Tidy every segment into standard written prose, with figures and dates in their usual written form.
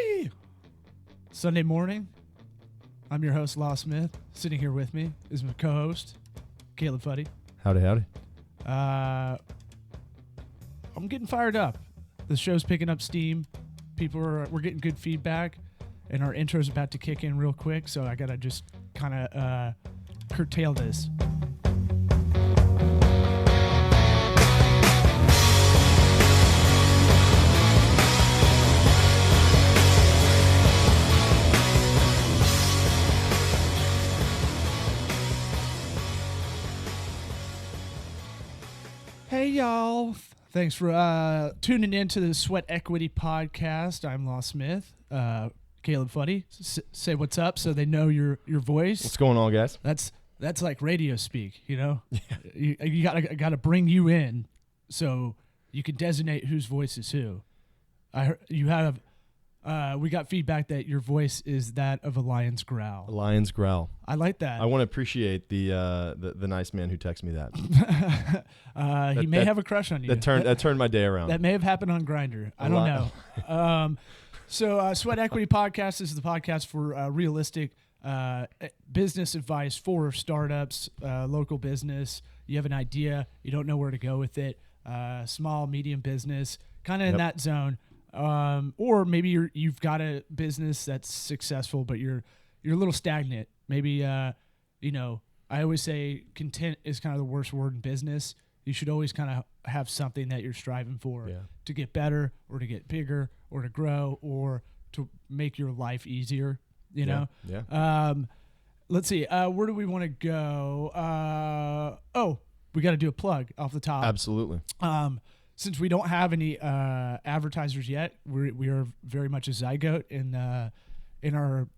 Hey! Sunday morning. I'm your host, Law Smith. Sitting here with me is my co-host, Caleb Fuddy. Howdy. I'm getting fired up. The show's picking up steam. We're getting good feedback, and our intro's about to kick in real quick, so I gotta just kind of curtail this. Hey, y'all. Thanks for tuning in to the Sweat Equity Podcast. I'm Law Smith. Caleb Fuddy. Say what's up so they know your voice. What's going on, guys? That's like radio speak, you know? Yeah. You gotta bring you in so you can designate whose voice is who. We got feedback that your voice is that of a lion's growl. A lion's growl. I like that. I want to appreciate the nice man who texted me that. He may have a crush on you. That turned my day around. That may have happened on Grindr. I don't know. So Sweat Equity Podcast is the podcast for realistic business advice for startups, local business. You have an idea, you don't know where to go with it. Small, medium business, kind of in that zone. Or maybe you've got a business that's successful, but you're a little stagnant. Maybe I always say content is kind of the worst word in business. You should always kind of have something that you're striving for to get better or to get bigger or to grow or to make your life easier, you know? Yeah. Let's see. Where do we want to go? We got to do a plug off the top. Absolutely. Since we don't have any advertisers yet, we are very much a zygote in our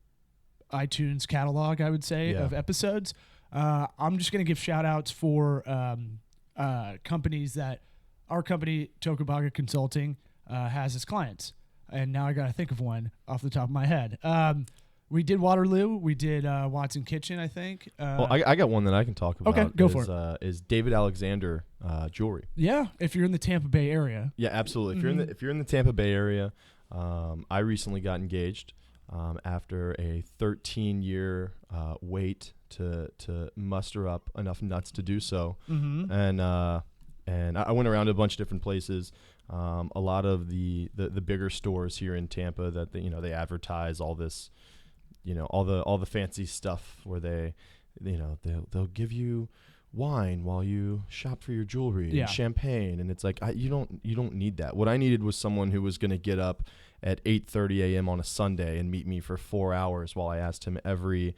iTunes catalog, I would say, of episodes. I'm just going to give shout-outs for companies that our company, Tokubaga Consulting, has as clients. And now I got to think of one off the top of my head. We did Waterloo. We did Watson Kitchen, I think. Well, I got one that I can talk about. Okay, go for it. Is David Alexander Jewelry. Yeah, if you're in the Tampa Bay area. Yeah, absolutely. If you're in the Tampa Bay area, I recently got engaged after a 13-year wait to muster up enough nuts to do so. Mm-hmm. And I went around to a bunch of different places. A lot of the bigger stores here in Tampa that they advertise all this, all the fancy stuff where they'll give you wine while you shop for your jewelry and champagne, and it's like you don't need that. What I needed was someone who was going to get up at 8:30 a.m. on a Sunday and meet me for 4 hours while I asked him every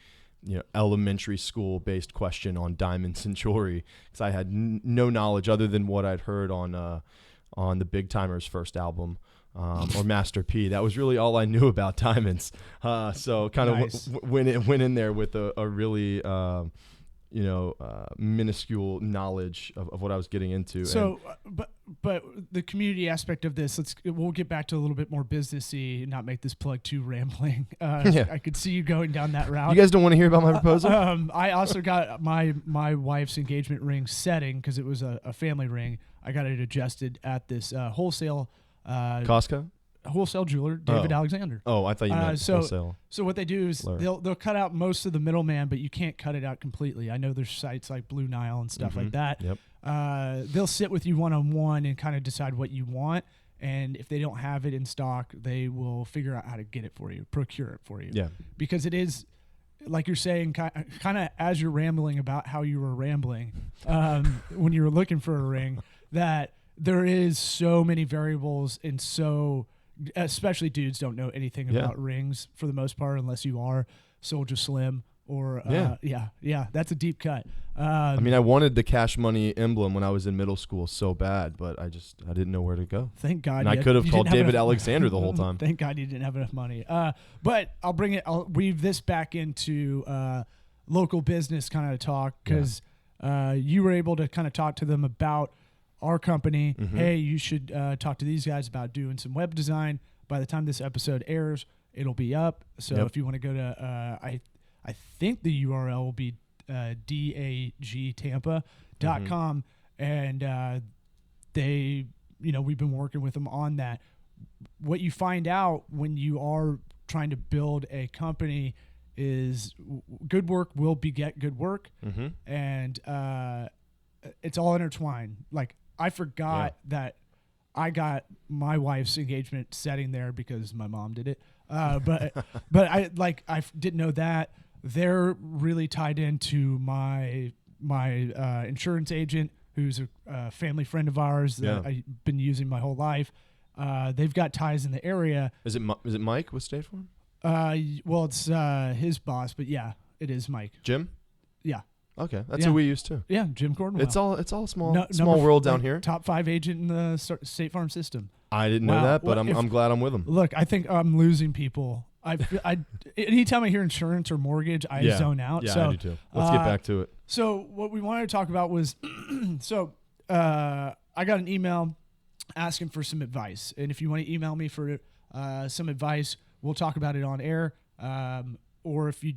elementary school based question on diamonds and jewelry, because I had no knowledge other than what I'd heard on the Big Timers' first album. Or Master P. That was really all I knew about diamonds. So kind of went in there with a really minuscule knowledge of what I was getting into. So, but the community aspect of this, we'll get back to a little bit more businessy, not make this plug too rambling. I could see you going down that route. You guys don't want to hear about my proposal? I also got my wife's engagement ring setting because it was a family ring. I got it adjusted at this wholesale. Costco? Wholesale jeweler, David Alexander. Oh, I thought you meant wholesale. So what they do is they'll cut out most of the middleman, but you can't cut it out completely. I know there's sites like Blue Nile and stuff like that. Yep. They'll sit with you one-on-one and kind of decide what you want. And if they don't have it in stock, they will figure out how to get it for you, procure it for you. Yeah. Because it is, like you're saying, kind of as you're rambling about how you were rambling when you were looking for a ring, that there is so many variables, and so especially dudes don't know anything about rings for the most part, unless you are Soulja Slim or that's a deep cut. I wanted the Cash Money emblem when I was in middle school so bad, but I didn't know where to go. Thank God. And I could have called David Alexander the whole time. Thank God you didn't have enough money. But I'll weave this back into local business kind of talk, because you were able to kind of talk to them about our company. Mm-hmm. Hey, you should talk to these guys about doing some web design. By the time this episode airs, it'll be up. So if you want to go to, I think the URL will be dagtampa.com, and they, we've been working with them on that. what you find out when you are trying to build a company is good work will beget good work, and it's all intertwined. Like I forgot that I got my wife's engagement setting there because my mom did it, but I didn't know that they're really tied into my insurance agent, who's a family friend of ours that I've been using my whole life. They've got ties in the area. Is it Mike with State Farm? Well, it's his boss, but yeah, it is Mike. Jim? Yeah. Okay, that's who we use too. Yeah, Jim Cornwell. It's all small world down here. Top 5 agent in the State Farm system. I didn't know that, but I'm glad I'm with him. Look, I think I'm losing people. Anytime I hear insurance or mortgage, I zone out. Yeah, so, I do too. Let's get back to it. So what we wanted to talk about was, I got an email asking for some advice, and if you want to email me for some advice, we'll talk about it on air. Or if you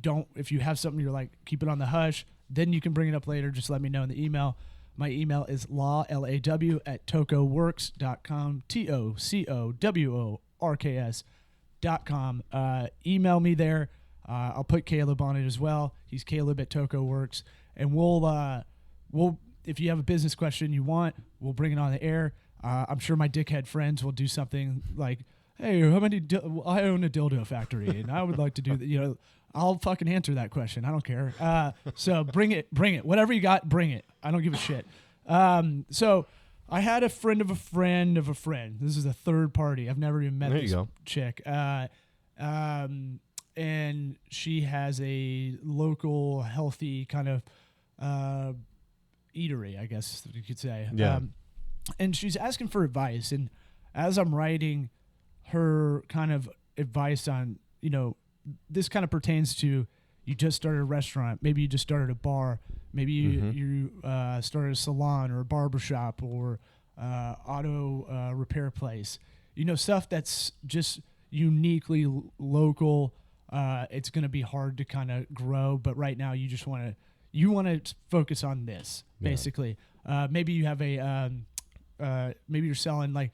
have something you're like, keep it on the hush, then you can bring it up later. Just let me know in the email. My email is law@tocoworks.com, TOCOWORKS.com. Email me there. I'll put Caleb on it as well. He's Caleb at TocoWorks, and we'll if you have a business question you want, we'll bring it on the air. I'm sure my dickhead friends will do something like, hey, how many? I own a dildo factory, and I would like to do that. You know, I'll fucking answer that question. I don't care. So bring it. Whatever you got, bring it. I don't give a shit. So I had a friend of a friend of a friend. This is a third party. I've never even met this chick. And she has a local healthy kind of eatery, I guess you could say. Yeah. And she's asking for advice. And as I'm writing her kind of advice on, you know, this kind of pertains to, you just started a restaurant, maybe you just started a bar, maybe you started a salon or a barbershop or auto repair place. You know, stuff that's just uniquely local. It's going to be hard to kind of grow, but right now you just want to focus on this basically. Maybe you have maybe you're selling like.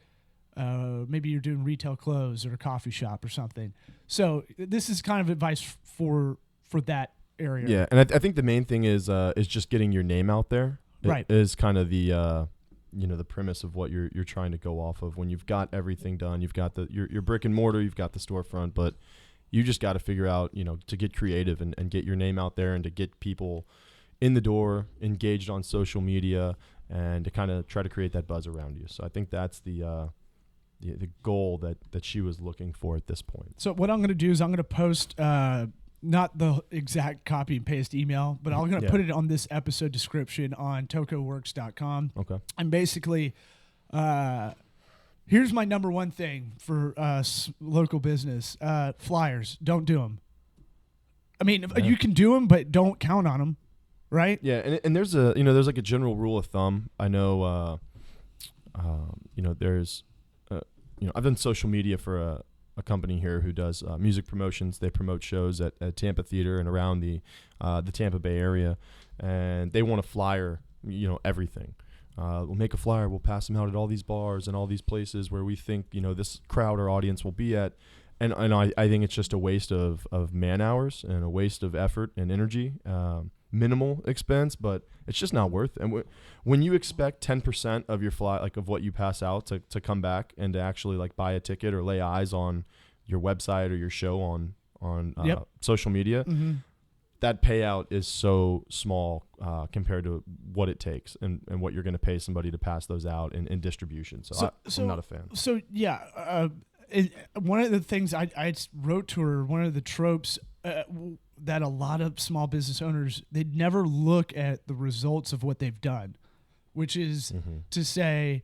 Maybe you're doing retail clothes or a coffee shop or something. So this is kind of advice for that area. Yeah, and I think the main thing is just getting your name out there. Right. It is kind of the the premise of what you're trying to go off of. When you've got everything done, you've got your brick and mortar, you've got the storefront, but you just got to figure out, to get creative and get your name out there and to get people in the door, engaged on social media, and to kind of try to create that buzz around you. So I think that's the goal that she was looking for at this point. So what I'm going to do is I'm going to post not the exact copy and paste email, but I'm going to put it on this episode description on tocoworks.com. Okay. And basically, here's my number one thing for local business. Flyers, don't do them. I mean, you can do them, but don't count on them, right? Yeah, and there's there's like a general rule of thumb. I know, there's I've done social media for a company here who does music promotions. They promote shows at Tampa Theater and around the Tampa Bay area, and they want to flyer, everything. We'll make a flyer. We'll pass them out at all these bars and all these places where we think, this crowd or audience will be at. And I think it's just a waste of man hours and a waste of effort and energy. Minimal expense, but it's just not worth it. And when you expect 10% of your fly, like of what you pass out to come back and to actually like buy a ticket or lay eyes on your website or your show on social media, that payout is so small compared to what it takes and what you're going to pay somebody to pass those out in distribution. So I'm not a fan. So yeah, one of the things I wrote to her, one of the tropes that a lot of small business owners, they'd never look at the results of what they've done, which is to say,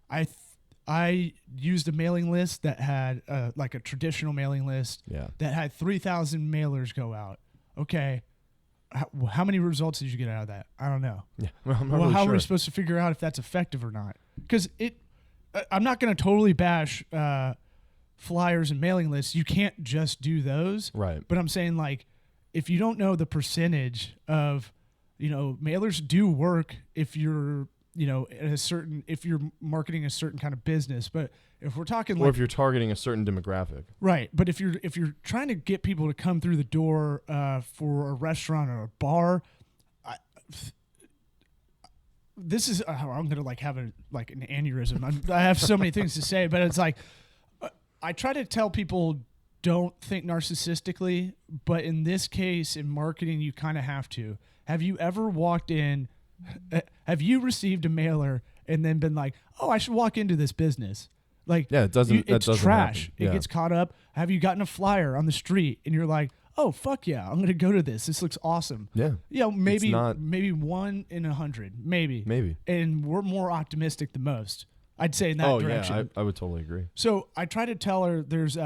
I used a mailing list that had like a traditional mailing list that had 3,000 mailers go out. Okay. How many results did you get out of that? I don't know. Yeah. Well, how are we supposed to figure out if that's effective or not? Because I'm not going to totally bash flyers and mailing lists. You can't just do those. Right. But I'm saying, like, if you don't know the percentage of, mailers do work if you're if you're marketing a certain kind of business, but if we're talking or if you're targeting a certain demographic. Right. But if you're trying to get people to come through the door for a restaurant or a bar, this is I'm gonna have an aneurysm. I have so many things to say, but it's like I try to tell people don't think narcissistically, but in this case, in marketing, you kind of have to. Have you ever walked in? Have you received a mailer and then been like, "Oh, I should walk into this business"? Like, yeah, it doesn't. It's doesn't trash. Happen. Yeah. It gets caught up. Have you gotten a flyer on the street and you're like, "Oh, fuck yeah, I'm gonna go to this. This looks awesome." Yeah. Maybe 1 in 100, maybe. And we're more optimistic than most. I'd say in that direction. Yeah, I would totally agree. So I try to tell her there's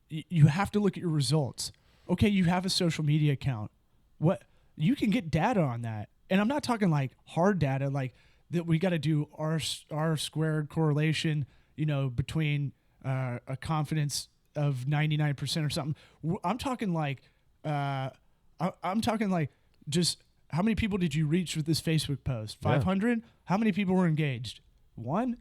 you have to look at your results. Okay, you have a social media account. What you can get data on that. And I'm not talking like hard data, like that we got to do R squared correlation, between a confidence of 99% or something. I'm talking like just how many people did you reach with this Facebook post? 500? Yeah. How many people were engaged? 1?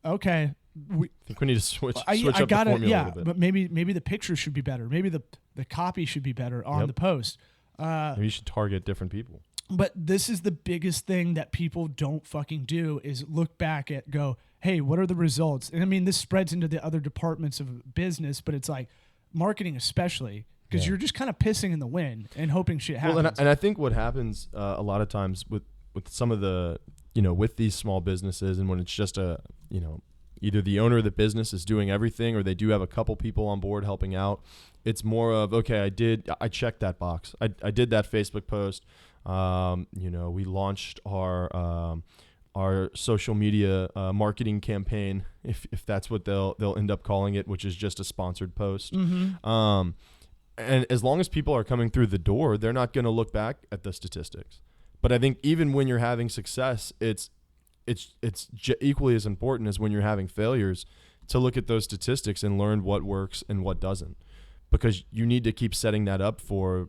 Okay. I think we need to switch up the formula a little bit. But maybe the picture should be better. Maybe the copy should be better on the post. Maybe you should target different people. But this is the biggest thing that people don't fucking do is look back at go, hey, what are the results? And I mean, this spreads into the other departments of business, but it's like marketing especially because you're just kind of pissing in the wind and hoping shit happens. Well, and I think what happens a lot of times with some of the, with these small businesses and when it's just either the owner of the business is doing everything or they do have a couple people on board helping out. It's more of, okay, I checked that box. I did that Facebook post. We launched our social media marketing campaign, if that's what they'll end up calling it, which is just a sponsored post. Mm-hmm. And as long as people are coming through the door, they're not going to look back at the statistics. But I think even when you're having success, it's equally as important as when you're having failures to look at those statistics and learn what works and what doesn't, because you need to keep setting that up for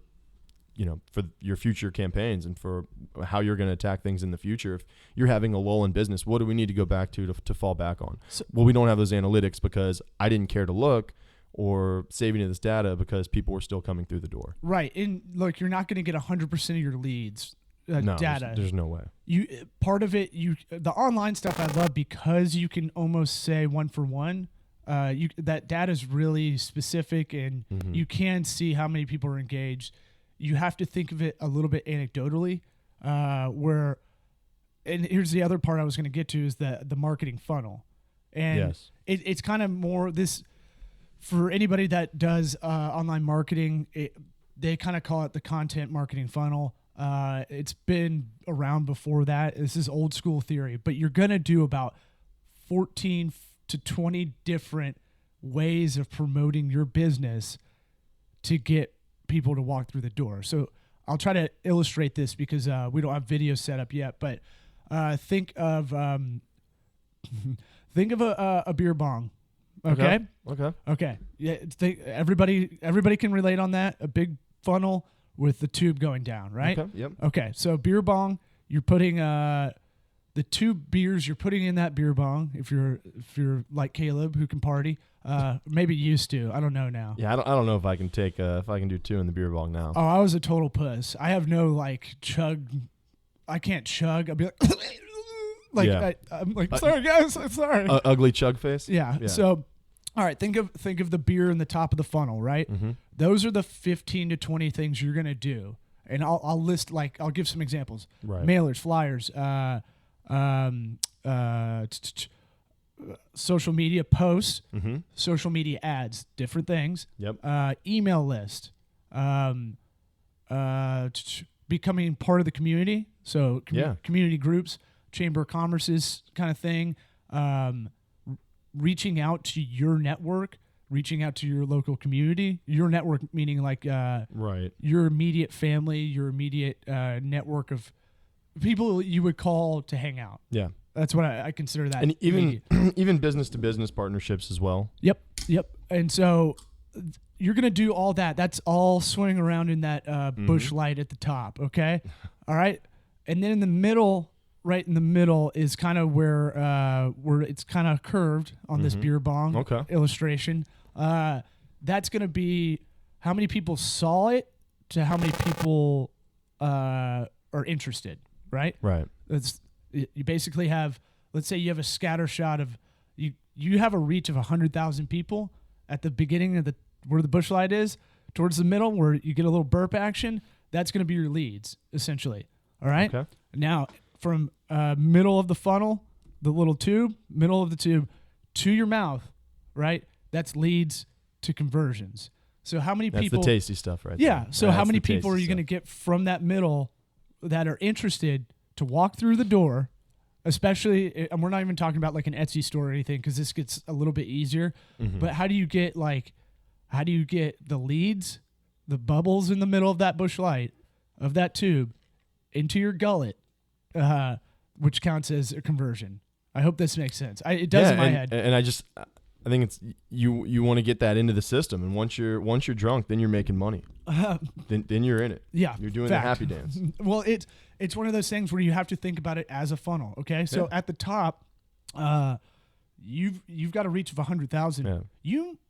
your future campaigns and for how you're going to attack things in the future. If you're having a lull in business, what do we need to go back to fall back on? Well, we don't have those analytics because I didn't care to look, or saving this data because people were still coming through the door. Right. And look, you're not going to get 100% of your leads data. There's no way. Part of it, the online stuff I love because you can almost say one for one. That data is really specific and you can see how many people are engaged. You have to think of it a little bit anecdotally, and here's the other part I was going to get to is the marketing funnel. And it's kind of more this, for anybody that does online marketing, they kind of call it the content marketing funnel. It's been around before that. This is old school theory, but you're going to do about 14 to 20 different ways of promoting your business to get people to walk through the door. So I'll try to illustrate this because we don't have video set up yet, but think of a beer bong. Okay. Yeah. Everybody can relate on that. A big funnel with the tube going down, right? Okay. Yep. Okay. So beer bong, you're putting the two beers you're putting in that beer bong. If you're like Caleb who can party, maybe used to. I don't know now. Yeah. I don't know if I can do 2 in the beer bong now. Oh, I was a total puss. I have no chug. I can't chug. I'll be like, I'm like, sorry guys, I'm sorry. Ugly chug face. Yeah. So, all right, think of the beer in the top of the funnel, right? Mm-hmm. Those are the 15 to 20 things you're gonna do, and I'll list I'll give some examples. Right. Mailers, flyers, social media posts, social media ads, different things. Yep. Email list, becoming part of the community. So community groups, Chamber of Commerce's kind of thing. Reaching out to your network, reaching out to your local community. Your network meaning your immediate family, your immediate network of people you would call to hang out. Yeah. That's what I consider that. And even business to business partnerships as well. Yep. And so you're going to do all that. That's all swimming around in that bush light at the top, okay? All right? And then in the middle, right in the middle is kind of where it's kind of curved on this beer bong illustration. That's going to be how many people saw it to how many people are interested, right? Right. You basically have, let's say you have a scatter shot of, you have a reach of 100,000 people at the beginning of where the bush light is, towards the middle where you get a little burp action. That's going to be your leads, essentially. All right? Okay. Now, from middle of the funnel, the little tube, middle of the tube, to your mouth, right? That's leads to conversions. So how many people... That's the tasty stuff right there. there. So how many people are you going to get from that middle that are interested to walk through the door, especially... And we're not even talking about like an Etsy store or anything because this gets a little bit easier. But how do you get the leads, the bubbles in the middle of that bush light, of that tube, into your gullet, which counts as a conversion? I hope this makes sense. It does in my head. And I think it's you want to get that into the system, and once you're drunk, then you're making money. Then you're in it. Yeah, you're doing the happy dance. Well, it's one of those things where you have to think about it as a funnel. Okay, so at the top, you've got a reach of 100,000. Yeah.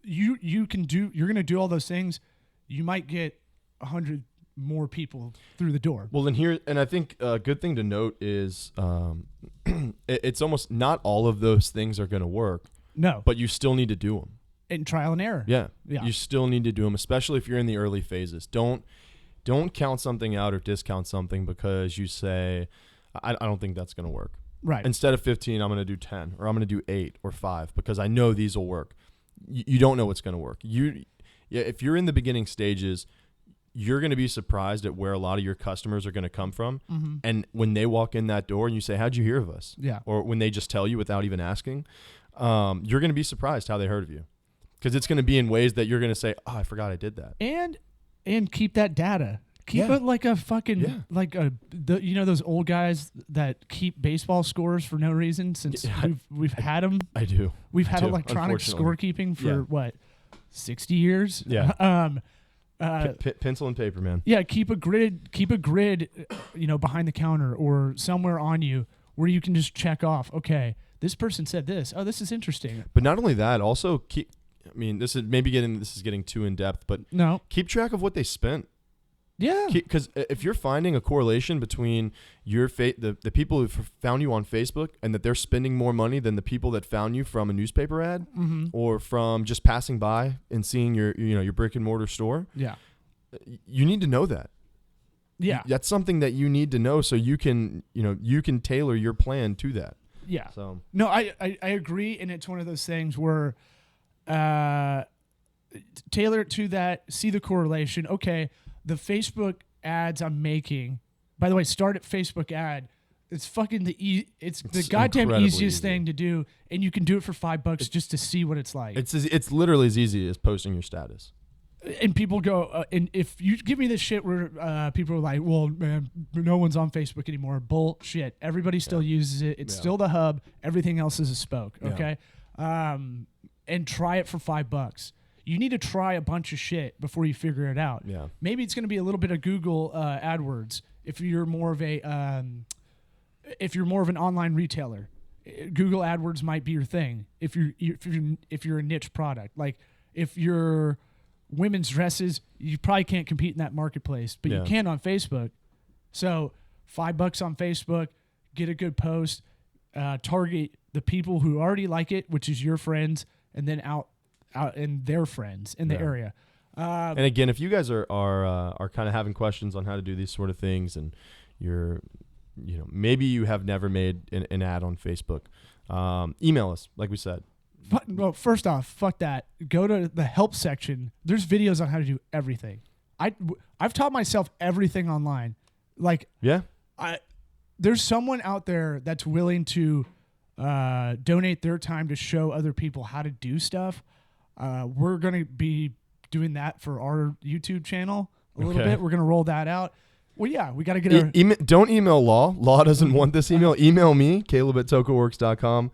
You're gonna do all those things. You might get 100 more people through the door. Well, and I think a good thing to note is it's almost not all of those things are going to work. No. But you still need to do them. And trial and error. Yeah. You still need to do them, especially if you're in the early phases. Don't count something out or discount something because you say, I don't think that's going to work. Right. Instead of 15, I'm going to do 10 or I'm going to do 8 or 5 because I know these will work. You don't know what's going to work. If you're in the beginning stages, you're going to be surprised at where a lot of your customers are going to come from. And when they walk in that door and you say, how'd you hear of us? Yeah. Or when they just tell you without even asking, you're going to be surprised how they heard of you. Because it's going to be in ways that you're going to say, oh, I forgot I did that. And keep that data. Keep it like a fucking, those old guys that keep baseball scores for no reason since we've had them. I do. We've had electronic scorekeeping for 60 years? Yeah. Pencil and paper, man. Yeah, keep a grid, behind the counter or somewhere on you where you can just check off, okay, this person said this. Oh, this is interesting. But not only that, also this is getting too in depth, but no. Keep track of what they spent. Yeah. Because if you're finding a correlation between the people who found you on Facebook and that they're spending more money than the people that found you from a newspaper ad or from just passing by and seeing your brick and mortar store, you need to know that. Yeah. That's something that you need to know so you can tailor your plan to that. Yeah. So no, I agree, and it's one of those things where tailor it to that, see the correlation. Okay, the Facebook ads I'm making, by the way, start at Facebook ad. It's fucking it's the goddamn easiest thing to do, and you can do it for $5 just to see what it's like. It's literally as easy as posting your status. And people go, and if you give me this shit where people are like, well, man, no one's on Facebook anymore. Bullshit. Everybody still uses it. It's still the hub. Everything else is a spoke. Okay. And try it for $5. You need to try a bunch of shit before you figure it out. Yeah. Maybe it's going to be a little bit of Google AdWords if you're more of an online retailer. Google AdWords might be your thing. If you're a niche product, like if you're women's dresses, you probably can't compete in that marketplace, but you can on Facebook. So $5 on Facebook, get a good post, target the people who already like it, which is your friends, and then out and their friends in the area. And again, if you guys are kind of having questions on how to do these sort of things, and maybe you have never made an ad on Facebook, email us, like we said. Well, first off, fuck that. Go to the help section. There's videos on how to do everything. I've taught myself everything online. There's someone out there that's willing to donate their time to show other people how to do stuff. We're going to be doing that for our YouTube channel a little bit. We're going to roll that out. Well, yeah, we got to get don't email Law. Law doesn't want this email. Email me, Caleb@tokaworks.com.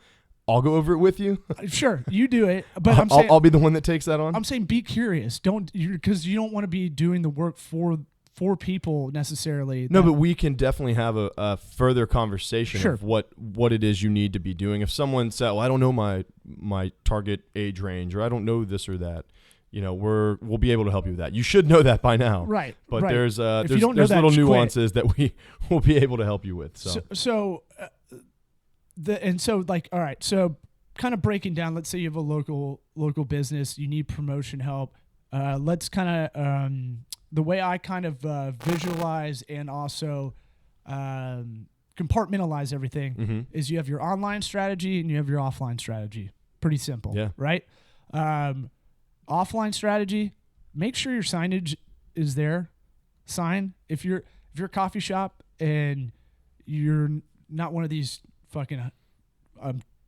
I'll go over it with you. Sure, you do it. But I'll be the one that takes that on. I'm saying be curious. Because you don't want to be doing the work for for people necessarily. No, but we can definitely have a further conversation Sure. of what it is you need to be doing. If someone said, well, I don't know my target age range, or I don't know this or that, we'll be able to help you with that. You should know that by now. Right. But right. there's If you don't know that, little just quit. nuances that we will be able to help you with. So all right. So kind of breaking down, let's say you have a local business, you need promotion help. Let's kind of the way I kind of visualize and also compartmentalize everything Mm-hmm. is you have your online strategy and you have your offline strategy. Pretty simple, Yeah. right? Offline strategy, make sure your signage is there. Sign if you're a coffee shop and you're not one of these fucking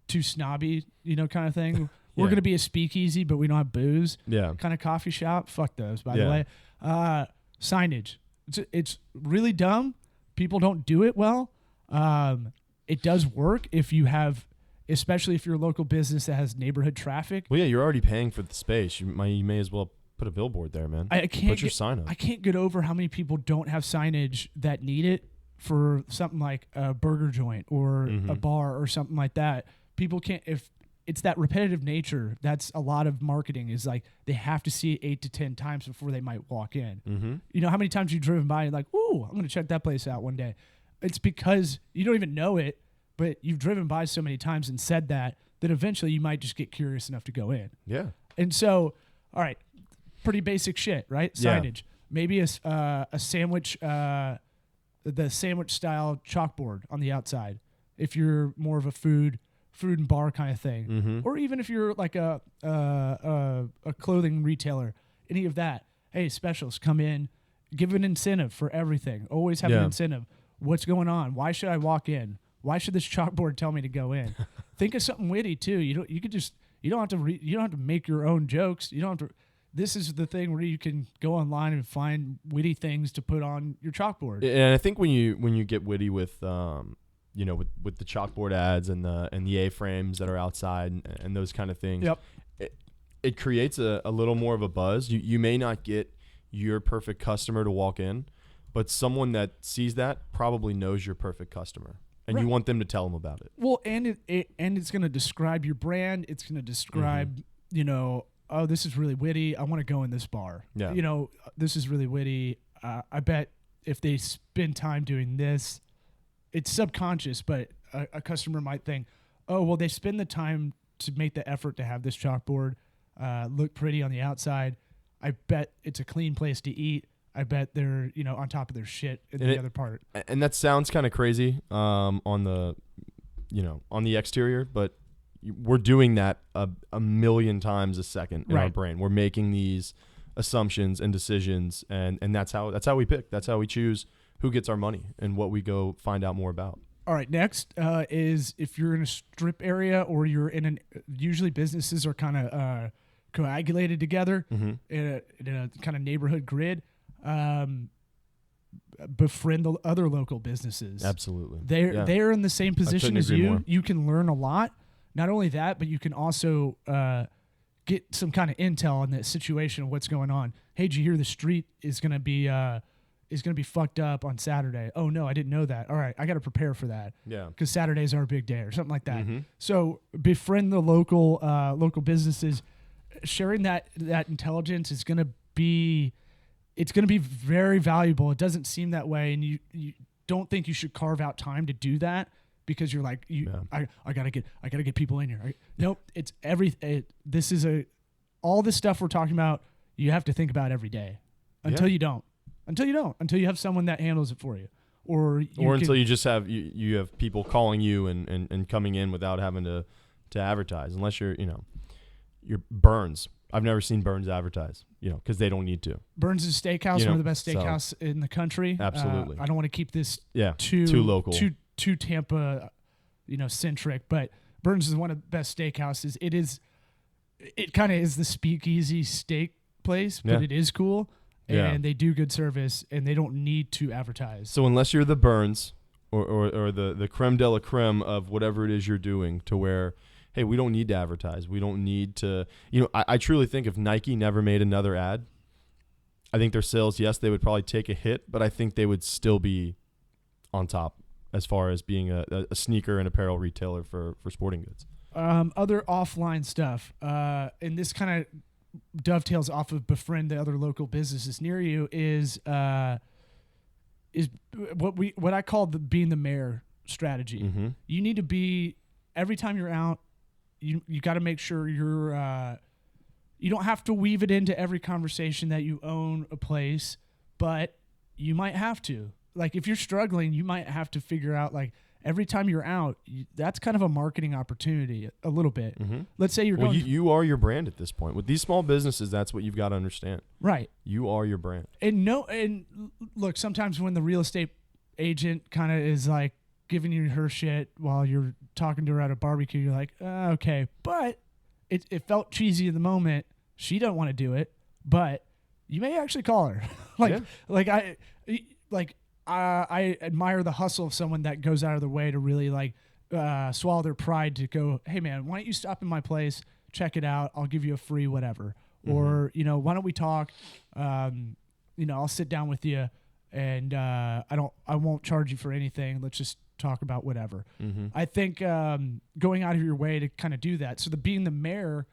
too snobby, kind of thing. We're Yeah. going to be a speakeasy, but we don't have booze Yeah. kind of coffee shop. Fuck those, by the Yeah. way. Signage. It's really dumb. People don't do it well. It does work if you have, especially if you're a local business that has neighborhood traffic. Well, yeah, you're already paying for the space. You may as well put a billboard there, man. I can't Put your sign up. I can't get over how many people don't have signage that need it for something like a burger joint or Mm-hmm. a bar or something like that. People can't, if it's that repetitive nature, that's a lot of marketing is like they have to see it 8 to 10 times before they might walk in. Mm-hmm. You know how many times you've driven by and like, ooh, I'm going to check that place out one day. It's because you don't even know it, but you've driven by so many times and said that eventually you might just get curious enough to go in. Yeah. And so, all right, pretty basic shit, right? Yeah. Signage. Maybe a sandwich, the sandwich style chalkboard on the outside. If you're more of a food and bar kind of thing, Mm-hmm. or even if you're like a clothing retailer, any of that. Hey, specials, come in, give an incentive for everything. Always have an Yeah. incentive. What's going on? Why should I walk in? Why should this chalkboard tell me to go in? Think of something witty too. You don't have to make your own jokes. You don't have to. This is the thing where you can go online and find witty things to put on your chalkboard. And I think when you get witty with with the chalkboard ads and the A-frames that are outside and those kind of things, Yep. it creates a little more of a buzz. You may not get your perfect customer to walk in, but someone that sees that probably knows your perfect customer, and you Right. want them to tell them about it. Well, and it's going to describe your brand. It's going to describe, oh, this is really witty. I want to go in this bar. Yeah. This is really witty. I bet if they spend time doing this, it's subconscious, but a customer might think, oh, well, they spend the time to make the effort to have this chalkboard look pretty on the outside. I bet it's a clean place to eat. I bet they're, on top of their shit in the other part. And that sounds kind of crazy on the exterior, but we're doing that a million times a second in our Right. brain. We're making these assumptions and decisions, and that's how we pick. That's how we choose who gets our money and what we go find out more about. All right, next is if you're in a strip area or you're in usually businesses are kind of coagulated together Mm-hmm. in a kind of neighborhood grid. Befriend the other local businesses. Absolutely. They're in the same position couldn't as agree you. more. You can learn a lot. Not only that, but you can also get some kind of intel on the situation of what's going on. Hey, did you hear the street is going to be fucked up on Saturday? Oh no, I didn't know that. All right, I got to prepare for that Yeah. because Saturday's our big day or something like that. Mm-hmm. So befriend the local businesses. Sharing that intelligence is going to be very valuable. It doesn't seem that way, and you don't think you should carve out time to do that because you're like I gotta get people in here. Right? Nope, it's this is all this stuff we're talking about. You have to think about every day until you don't. Until you have someone that handles it for you, or until you just have you have people calling you and coming in without having to advertise, unless you're Burns. I've never seen Burns advertise, because they don't need to. Burns' Steakhouse, one of the best steakhouse in the country. Absolutely. I don't want to keep this too local, too Tampa, centric, but Burns is one of the best steakhouses. It kind of is the speakeasy steak place, but it is cool, and they do good service, and they don't need to advertise. So unless you're the Burns or the creme de la creme of whatever it is you're doing, to where, hey, we don't need to advertise. We don't need to, I truly think if Nike never made another ad, I think their sales, yes, they would probably take a hit, but I think they would still be on top as far as being a sneaker and apparel retailer for sporting goods. Other offline stuff, and this kind of dovetails off of befriend the other local businesses near you, is what I call being the mayor strategy. Mm-hmm. You need to be, every time you're out, you got to make sure you don't have to weave it into every conversation that you own a place, but you might have to. Like if you're struggling, you might have to figure out, like, every time you're out, that's kind of a marketing opportunity a little bit. Mm-hmm. Let's say you're going. You are your brand at this point. With these small businesses, that's what you've got to understand. Right. You are your brand. And look, sometimes when the real estate agent kind of is like giving you her shit while you're talking to her at a barbecue, you're like, okay. But it felt cheesy in the moment. She don't want to do it, but you may actually call her. I admire the hustle of someone that goes out of their way to really swallow their pride to go, hey man, why don't you stop in my place, check it out, I'll give you a free whatever. Mm-hmm. Or, why don't we talk? I'll sit down with you and I won't charge you for anything. Let's just talk about whatever. Mm-hmm. I think going out of your way to kind of do that. So being the mayor,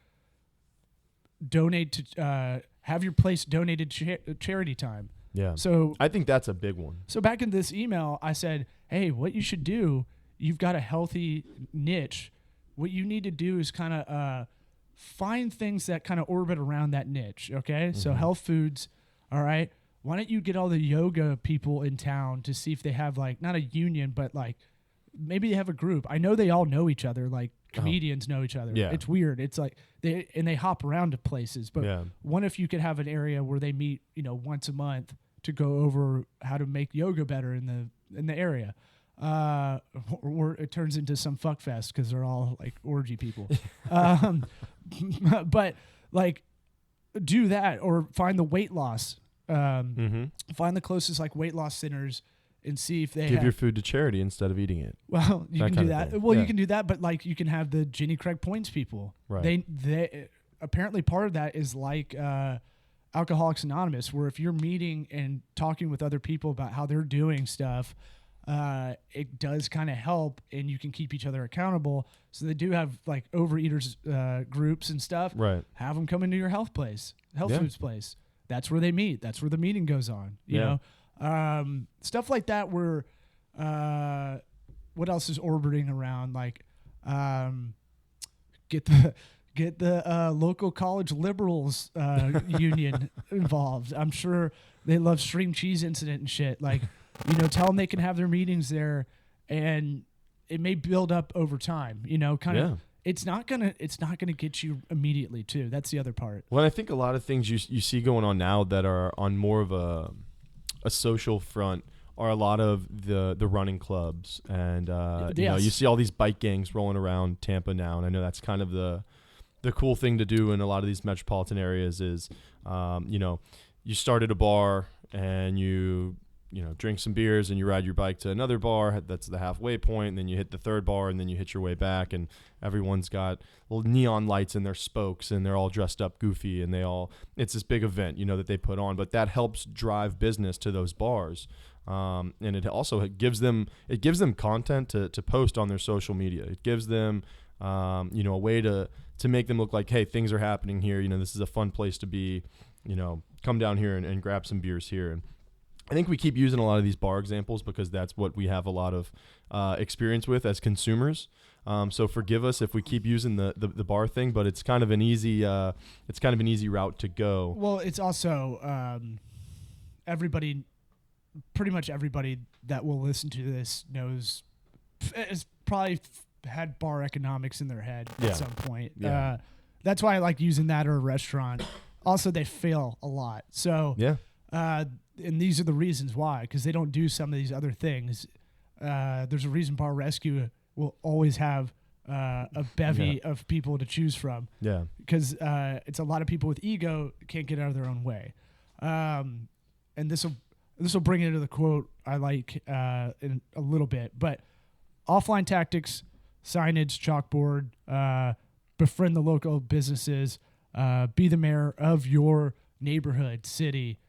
donate to have your place donated charity time. Yeah. So I think that's a big one. So back in this email, I said, hey, what you should do, you've got a healthy niche. What you need to do is kind of find things that kind of orbit around that niche. Okay. Mm-hmm. So health foods. All right. Why don't you get all the yoga people in town to see if they have, like, not a union, but like maybe they have a group. I know they all know each other. Like comedians know each other. Yeah. It's weird. It's like they hop around to places, but what if you could have an area where they meet, once a month to go over how to make yoga better in the area, or it turns into some fuck fest because they're all like orgy people. But like do that, or find the weight loss. Find the closest like weight loss centers and see if they give your food to charity instead of eating it. Well, you can do that. Well, you can do that, but like you can have the Jenny Craig Points people. Right. They apparently part of that is like Alcoholics Anonymous, where if you're meeting and talking with other people about how they're doing stuff, it does kind of help, and you can keep each other accountable. So they do have like overeaters groups and stuff. Right. Have them come into your health foods place. That's where they meet. That's where the meeting goes on. You know, stuff like that. Where what else is orbiting around? Like, get the local college liberals union involved. I'm sure they love Stream Cheese Incident and shit. Like, tell them they can have their meetings there, and it may build up over time. Kind of. It's not gonna get you immediately too. That's the other part. Well, I think a lot of things you see going on now that are on more of a social front are a lot of the running clubs, and you see all these bike gangs rolling around Tampa now, and I know that's kind of the cool thing to do in a lot of these metropolitan areas is, you start at a bar and you drink some beers and you ride your bike to another bar. That's the halfway point. And then you hit the third bar and then you hit your way back, and everyone's got little neon lights in their spokes and they're all dressed up goofy, and it's this big event, that they put on, but that helps drive business to those bars. And it also gives them content to post on their social media. It gives them, a way to make them look like, hey, things are happening here. This is a fun place to be, come down here and grab some beers here. And I think we keep using a lot of these bar examples because that's what we have a lot of experience with as consumers. So forgive us if we keep using the bar thing, but it's kind of an easy route to go. Well, it's also pretty much everybody that will listen to this knows, has probably had bar economics in their head at some point. Yeah. That's why I like using that, or a restaurant. Also, they fail a lot. So and these are the reasons why, because they don't do some of these other things. There's a reason Bar Rescue will always have a bevy of people to choose from. Yeah. Because it's a lot of people with ego can't get out of their own way. And this will bring it to the quote I like in a little bit. But offline tactics, signage, chalkboard, befriend the local businesses, be the mayor of your neighborhood, city.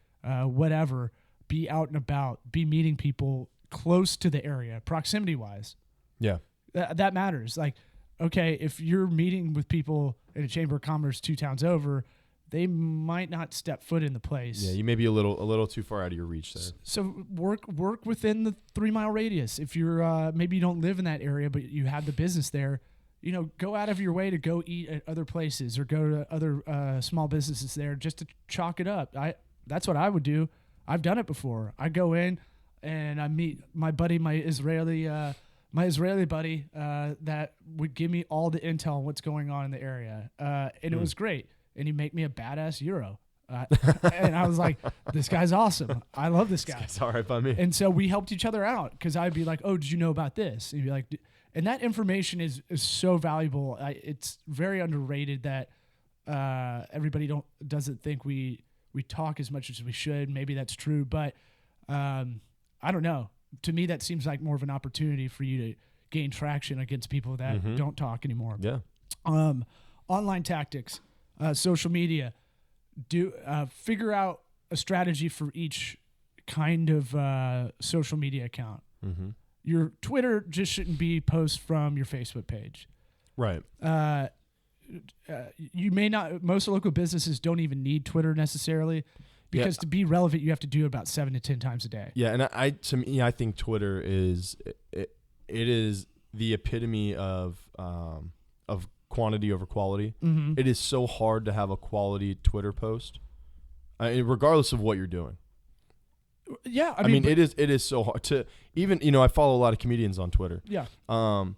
whatever, be out and about, be meeting people close to the area, proximity wise. Yeah. That matters. Like, okay, if you're meeting with people in a Chamber of Commerce 2 towns over, they might not step foot in the place. Yeah, you may be a little too far out of your reach there. So work within the 3 mile radius. If you're maybe you don't live in that area, but you have the business there, go out of your way to go eat at other places or go to other small businesses there just to chalk it up. That's what I would do. I've done it before. I go in and I meet my buddy, my Israeli buddy that would give me all the intel on what's going on in the area, and it was great. And he'd make me a badass gyro. And I was like, this guy's awesome. I love this guy. It's all right by me. And so we helped each other out because I'd be like, oh, did you know about this? And he'd be like, and that information is so valuable. It's very underrated that everybody doesn't think we talk as much as we should. Maybe that's true, but I don't know. To me, that seems like more of an opportunity for you to gain traction against people that don't talk anymore. Yeah. Online tactics. Social media, figure out a strategy for each kind of social media account. Mm-hmm. Your Twitter just shouldn't be posts from your Facebook page. Right. You may not. Most local businesses don't even need Twitter necessarily, because to be relevant, you have to do it about 7 to 10 times a day. Yeah, and I think Twitter is it is the epitome of quantity over quality. Mm-hmm. It is so hard to have a quality Twitter post, regardless of what you're doing. Yeah, I mean it is so hard to even. I follow a lot of comedians on Twitter. Yeah. And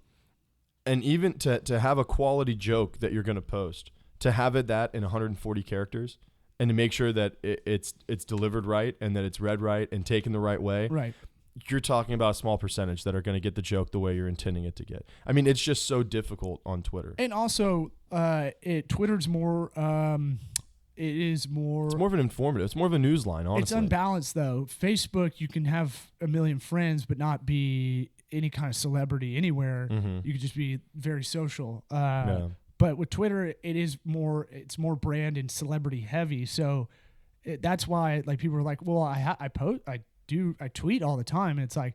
even to have a quality joke that you're going to post, to have that in 140 characters, and to make sure that it's delivered right and that it's read right and taken the right way. Right. You're talking about a small percentage that are going to get the joke the way you're intending it to get. I mean, it's just so difficult on Twitter. And also, Twitter's more. It is more. It's more of an informative. It's more of a news line, honestly. It's unbalanced, though. Facebook, you can have a million friends, but not be any kind of celebrity anywhere. Mm-hmm. You could just be very social. Yeah. But with Twitter, it's more brand and celebrity heavy. So that's why people are like, well, I tweet all the time, and it's like,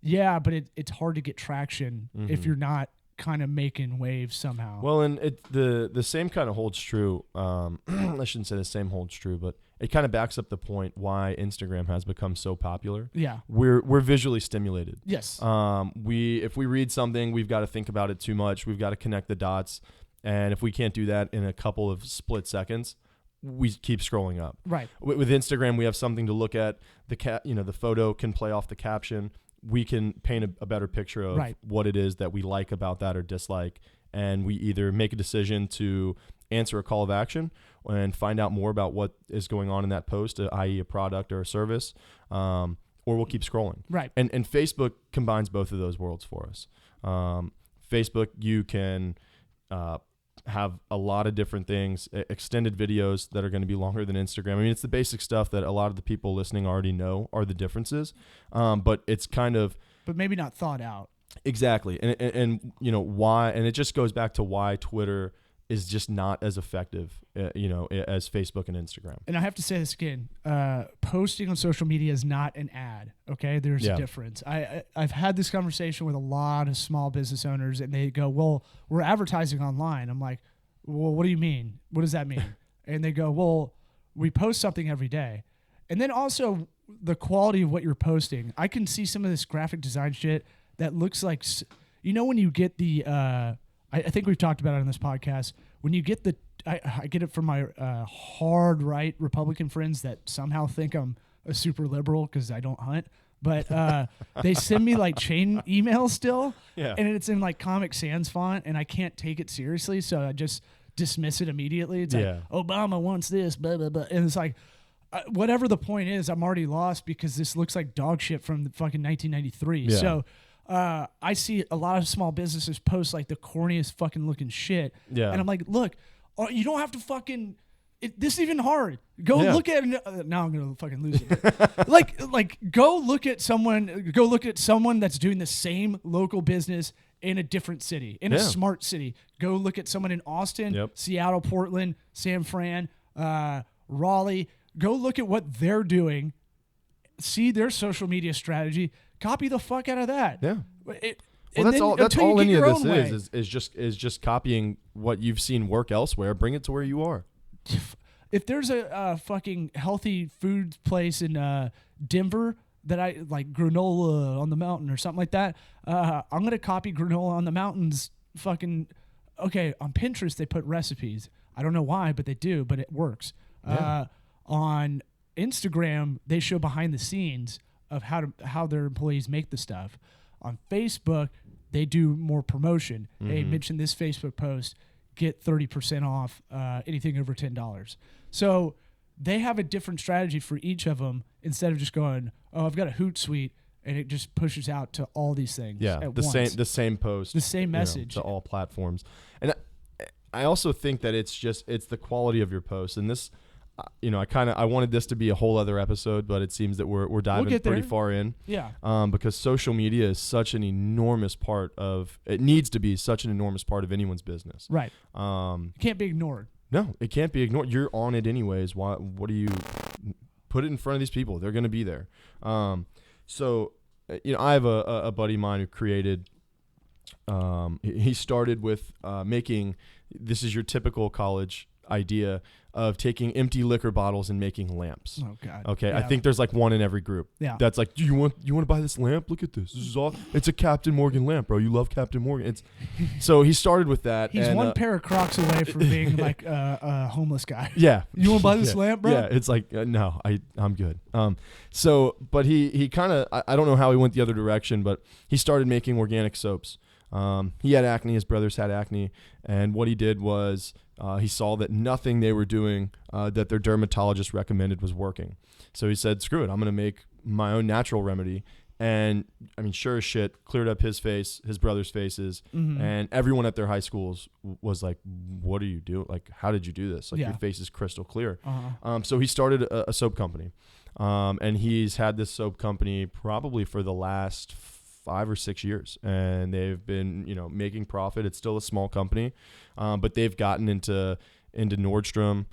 yeah, but it's hard to get traction if you're not kind of making waves somehow. Well, and the same kind of holds true. I shouldn't say the same holds true, but it kind of backs up the point why Instagram has become so popular. Yeah, we're visually stimulated. Yes. If we read something, we've got to think about it too much. We've got to connect the dots, and if we can't do that in a couple of split seconds, we keep scrolling up. Right. With Instagram, we have something to look at. The photo can play off the caption. We can paint a better picture of what it is that we like about that or dislike, and we either make a decision to answer a call of action and find out more about what is going on in that post, i.e. a product or a service, or we'll keep scrolling. Right. And Facebook combines both of those worlds for us. Facebook, you can have a lot of different things, extended videos that are going to be longer than Instagram. I mean, it's the basic stuff that a lot of the people listening already know are the differences, but it's kind of... But maybe not thought out. Exactly. And why, and it just goes back to why Twitter is just not as effective, as Facebook and Instagram. And I have to say this again, posting on social media is not an ad, okay? There's a difference. I've had this conversation with a lot of small business owners, and they go, well, we're advertising online. I'm like, well, what do you mean? What does that mean? And they go, well, we post something every day. And then also the quality of what you're posting. I can see some of this graphic design shit that looks like, when you get the... I think we've talked about it on this podcast. When you get I get it from my hard right Republican friends that somehow think I'm a super liberal because I don't hunt. But they send me chain emails still, and it's in Comic Sans font, and I can't take it seriously, so I just dismiss it immediately. It's like Obama wants this, blah blah blah, and it's like whatever the point is, I'm already lost because this looks like dog shit from the fucking 1993. Yeah. So. I see a lot of small businesses post the corniest fucking looking shit. Yeah. And I'm like, look, you don't have to fucking, this is even hard. Go look at it. Now I'm going to fucking lose it. Go look at someone that's doing the same local business in a different city, in a smart city. Go look at someone in Austin, Seattle, Portland, San Fran, Raleigh. Go look at what they're doing, see their social media strategy, copy the fuck out of that. Yeah. And that's then all. That's until you all get any of your this own way. is just copying what you've seen work elsewhere. Bring it to where you are. If there's a fucking healthy food place in Denver that I like, granola on the mountain or something like that, I'm gonna copy granola on the mountain's fucking. Okay, on Pinterest they put recipes. I don't know why, but they do. But it works. Yeah. On Instagram they show behind the scenes of how their employees make the stuff. On Facebook they do more promotion. Hey, mention this Facebook post, get 30% off anything over $10. So they have a different strategy for each of them instead of just going, oh, I've got a Hootsuite, and it just pushes out to all these things. Yeah, at the once. same post, The same message. to all platforms. And I also think that it's the quality of your posts. And this, I wanted this to be a whole other episode, but it seems that we're diving pretty far in. Yeah. Because social media is such an enormous part of it needs to be such an enormous part of anyone's business. Right. Can't be ignored. No, it can't be ignored. You're on it anyways. What do you put it in front of these people? They're going to be there. So, I have a buddy of mine who created, he started with making, this is your typical college idea of taking empty liquor bottles and making lamps. Oh God. Okay. Yeah. I think there's like one in every group. Yeah. That's like, do you want to buy this lamp? Look at this. This is all, it's a Captain Morgan lamp, bro. You love Captain Morgan. So he started with that. He's one pair of Crocs away from being like a homeless guy. Yeah. You want to buy this lamp, bro? Yeah. It's like, no, I'm good. But he kind of, I don't know how he went the other direction, but he started making organic soaps. He had acne. His brothers had acne. And what he did was, he saw that nothing they were doing that their dermatologist recommended was working. So he said, screw it, I'm going to make my own natural remedy. And, I mean, sure as shit, cleared up his face, his brother's faces, and everyone at their high schools was like, what are you doing? Like, how did you do this? Like, your face is crystal clear. So he started a soap company. And he's had this soap company probably for the last 5 or 6 years, and they've been, making profit. It's still a small company, but they've gotten into Nordstrom.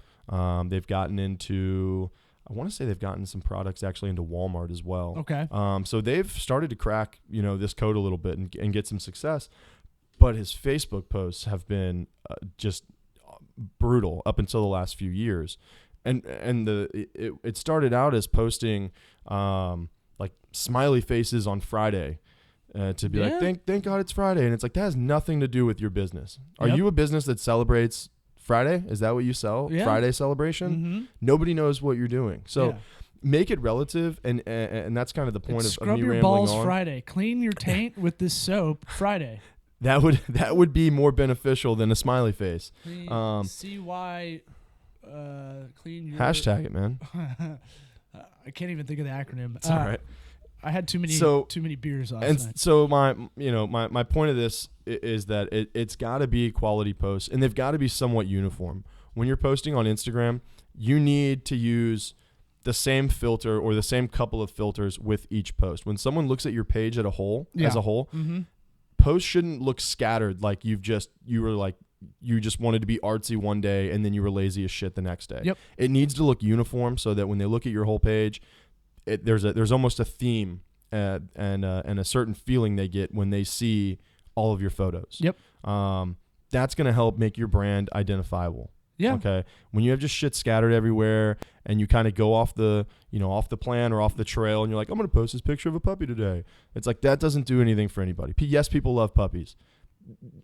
They've gotten into, I want to say they've gotten some products actually into Walmart as well. Okay. So they've started to crack, this code a little bit and get some success, but his Facebook posts have been just brutal up until the last few years. And it started out as posting like smiley faces on Friday. To be like, thank God it's Friday. And it's like, that has nothing to do with your business. Are you a business that celebrates Friday? Is that what you sell? Yeah. Friday celebration? Nobody knows what you're doing. So make it relative. And that's kind of the point of me scrub your rambling balls on. Friday. Clean your taint with this soap Friday. That would be more beneficial than a smiley face. CY clean your... Hashtag it, man. I can't even think of the acronym. It's all right. I had too many beers last night. And so my point of this is that it's got to be quality posts, and they've got to be somewhat uniform. When you're posting on Instagram, you need to use the same filter or the same couple of filters with each post. When someone looks at your page as a whole, posts shouldn't look scattered like you just wanted to be artsy one day and then you were lazy as shit the next day. Yep. It needs to look uniform so that when they look at your whole page, there's almost a theme and a certain feeling they get when they see all of your photos. Yep. That's going to help make your brand identifiable. Yeah. Okay. When you have just shit scattered everywhere and you kind of go off the plan or off the trail and you're like, I'm going to post this picture of a puppy today. It's like, that doesn't do anything for anybody. Yes, people love puppies.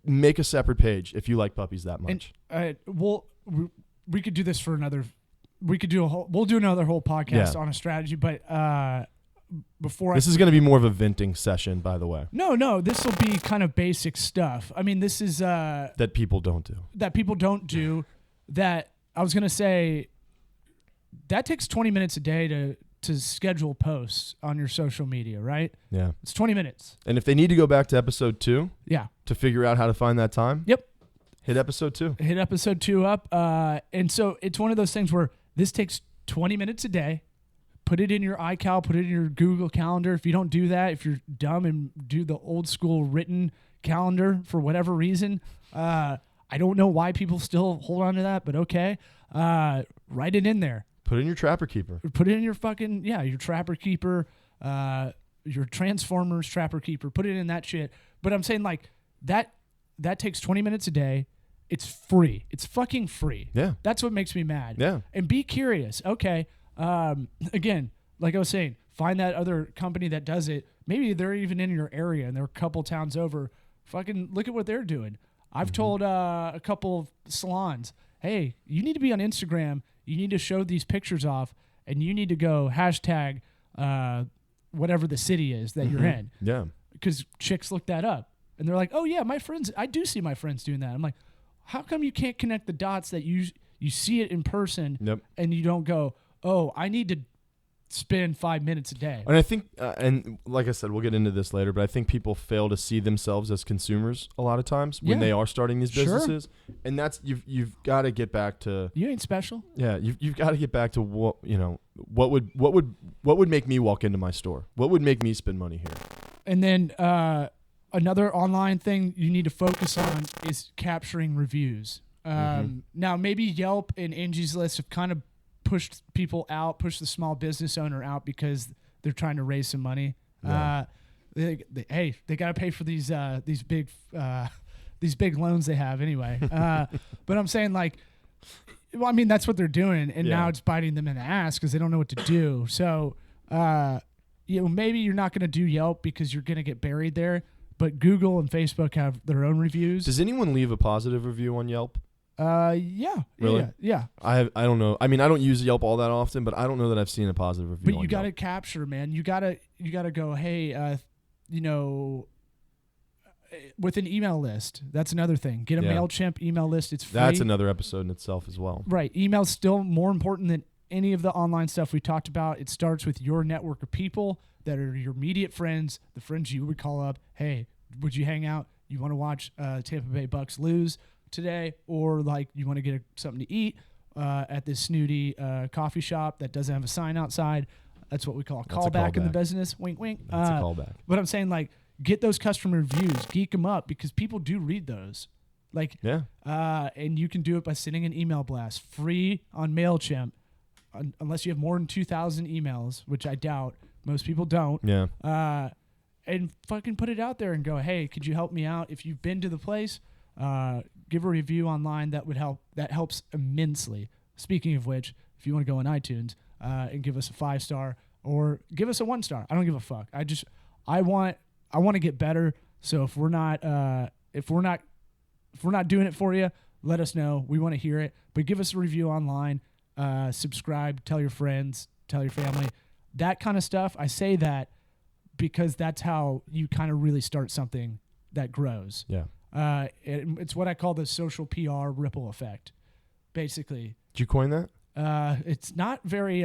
Make a separate page if you like puppies that much. And, we could do this for another. We'll do another whole podcast on a strategy, but this is going to be more of a venting session, by the way. No, this will be kind of basic stuff. I mean, this is that people don't do. That I was going to say that takes 20 minutes a day to schedule posts on your social media, right? Yeah. It's 20 minutes. And if they need to go back to episode 2 to figure out how to find that time, hit episode 2. Hit episode 2 up. And so it's one of those things where this takes 20 minutes a day. Put it in your iCal, put it in your Google Calendar. If you don't do that, if you're dumb and do the old school written calendar for whatever reason, I don't know why people still hold on to that, but okay. Write it in there. Put in your Trapper Keeper. Put it in your fucking, your Trapper Keeper, your Transformers Trapper Keeper. Put it in that shit. But I'm saying like that takes 20 minutes a day. It's free. It's fucking free. Yeah. That's what makes me mad. Yeah. And be curious. Okay. Again, like I was saying, find that other company that does it. Maybe they're even in your area and they're a couple towns over. Fucking look at what they're doing. I've told a couple of salons, hey, you need to be on Instagram. You need to show these pictures off, and you need to go hashtag whatever the city is that you're in. Yeah. Because chicks look that up. And they're like, oh, yeah, my friends, I do see my friends doing that. I'm like, how come you can't connect the dots that you see it in person and you don't go, oh, I need to spend 5 minutes a day. And I think, and like I said, we'll get into this later, but I think people fail to see themselves as consumers a lot of times when they are starting these businesses. Sure. And that's, you've got to get back to. You ain't special. Yeah. You've got to get back to what would make me walk into my store? What would make me spend money here? And then, another online thing you need to focus on is capturing reviews. Now, maybe Yelp and Angie's List have kind of pushed people out, pushed the small business owner out because they're trying to raise some money. Yeah. They got to pay for these big loans they have anyway. But I'm saying like, well, I mean that's what they're doing, and now it's biting them in the ass because they don't know what to do. So, maybe you're not going to do Yelp because you're going to get buried there. But Google and Facebook have their own reviews. Does anyone leave a positive review on Yelp? Yeah. Really? Yeah. I don't know. I mean, I don't use Yelp all that often, but I don't know that I've seen a positive review. But you got to capture, man. You got to go, hey, with an email list. That's another thing. Get a MailChimp email list. It's free. That's another episode in itself as well. Right. Email's still more important than any of the online stuff we talked about. It starts with your network of people that are your immediate friends, the friends you would call up. Hey, would you hang out? You want to watch Tampa Bay Bucks lose today, or like you want to get something to eat at this snooty coffee shop that doesn't have a sign outside. That's what we call a callback in the business. Wink, wink. That's a callback. But I'm saying like get those customer reviews, geek them up because people do read those. Like, and you can do it by sending an email blast free on MailChimp, unless you have more than 2,000 emails, which I doubt. Most people don't. Yeah. And fucking put it out there and go, hey, could you help me out? If you've been to the place, give a review online. That would help. That helps immensely. Speaking of which, if you want to go on iTunes and give us a 5-star or give us a 1-star, I don't give a fuck. I want to get better. So if we're not doing it for you, let us know. We want to hear it. But give us a review online. Subscribe. Tell your friends. Tell your family. That kind of stuff. I say that because that's how you kind of really start something that grows. Yeah. It's what I call the social PR ripple effect, basically. Did you coin that? It's not very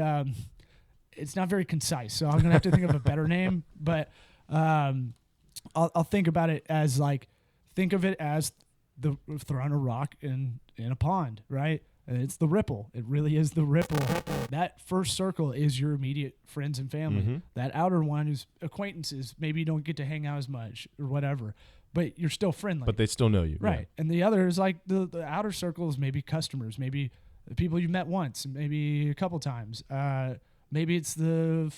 concise, so I'm gonna have to think of a better name. But I'll think about it as like, think of it as throwing a rock in a pond, right? And it's the ripple. It really is the ripple. That first circle is your immediate friends and family. Mm-hmm. That outer one is acquaintances. Maybe you don't get to hang out as much or whatever, but you're still friendly. But they still know you. Right. Yeah. And the other is like the outer circle is maybe customers, maybe the people you met once, maybe a couple times. Maybe it's the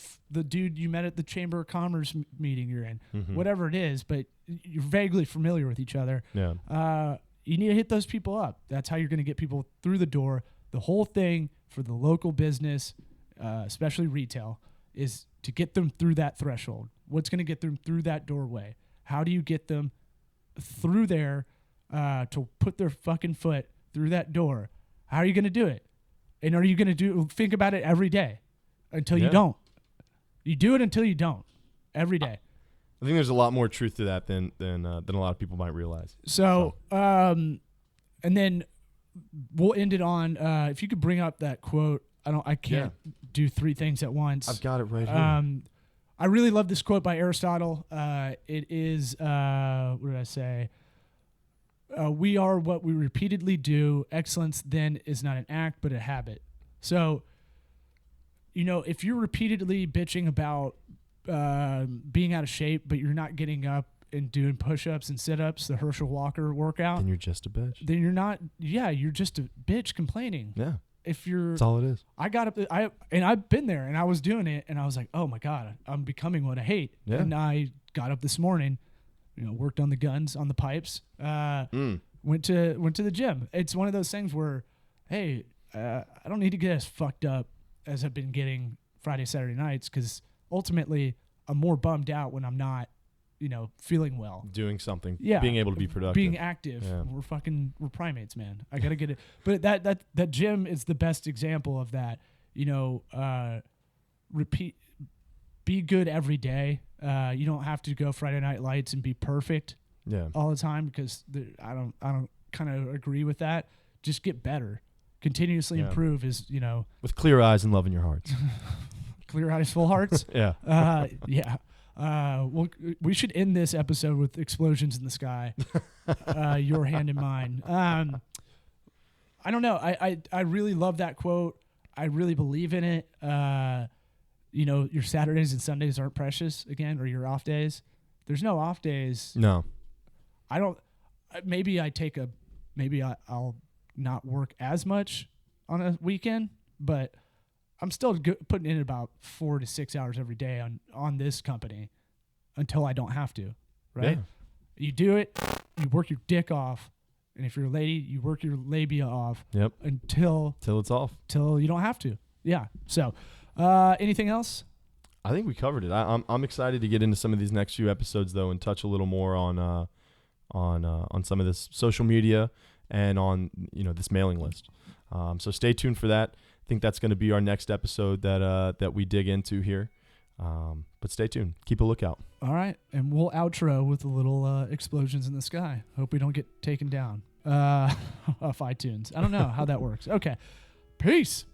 dude you met at the Chamber of Commerce meeting you're in. Mm-hmm. Whatever it is, but you're vaguely familiar with each other. Yeah. You need to hit those people up. That's how you're going to get people through the door. The whole thing for the local business, especially retail, is to get them through that threshold. What's going to get them through that doorway? How do you get them through there to put their fucking foot through that door? How are you going to do it? And are you going to think about it every day until you don't? You do it until you don't. Every day. I think there's a lot more truth to that than a lot of people might realize. So. And then we'll end it on if you could bring up that quote. I can't do 3 things at once. I've got it right here. I really love this quote by Aristotle. It is what did I say? We are what we repeatedly do. Excellence then is not an act but a habit. So, if you're repeatedly bitching about being out of shape, but you're not getting up and doing push-ups and sit-ups, the Herschel Walker workout, then you're just a bitch. Then you're not. Yeah, you're just a bitch complaining. Yeah. if you're, That's all it is. I got up, I've been there, and I was doing it, and I was like, oh my God, I'm becoming what I hate. Yeah. And I got up this morning, worked on the guns, on the pipes, went to the gym. It's one of those things where, hey, I don't need to get as fucked up as I've been getting Friday, Saturday nights, because ultimately I'm more bummed out when I'm not, feeling well. Doing something. Yeah. Being able to be productive. Being active. Yeah. We're primates, man. I got to get it. But that gym is the best example of that. Repeat, be good every day. You don't have to go Friday Night Lights and be perfect all the time, because I don't kind of agree with that. Just get better. Continuously improve is, with clear eyes and love in your hearts. Clear eyes, full hearts. Yeah. Yeah. Well, we should end this episode with explosions in the sky. Your hand in mine. I don't know. I really love that quote. I really believe in it. Your Saturdays and Sundays aren't precious again, or your off days. There's no off days. No. I don't. Maybe I'll not work as much on a weekend, but I'm still putting in about 4 to 6 hours every day on this company until I don't have to, right? Yeah. You do it, you work your dick off, and if you're a lady, you work your labia off. Yep. Until it's off. Till you don't have to. Yeah. So, anything else? I think we covered it. I'm excited to get into some of these next few episodes though, and touch a little more on some of this social media and on this mailing list. So stay tuned for that. I think that's going to be our next episode that we dig into here. But stay tuned. Keep a lookout. All right. And we'll outro with a little explosions in the sky. Hope we don't get taken down off iTunes. I don't know how that works. Okay. Peace.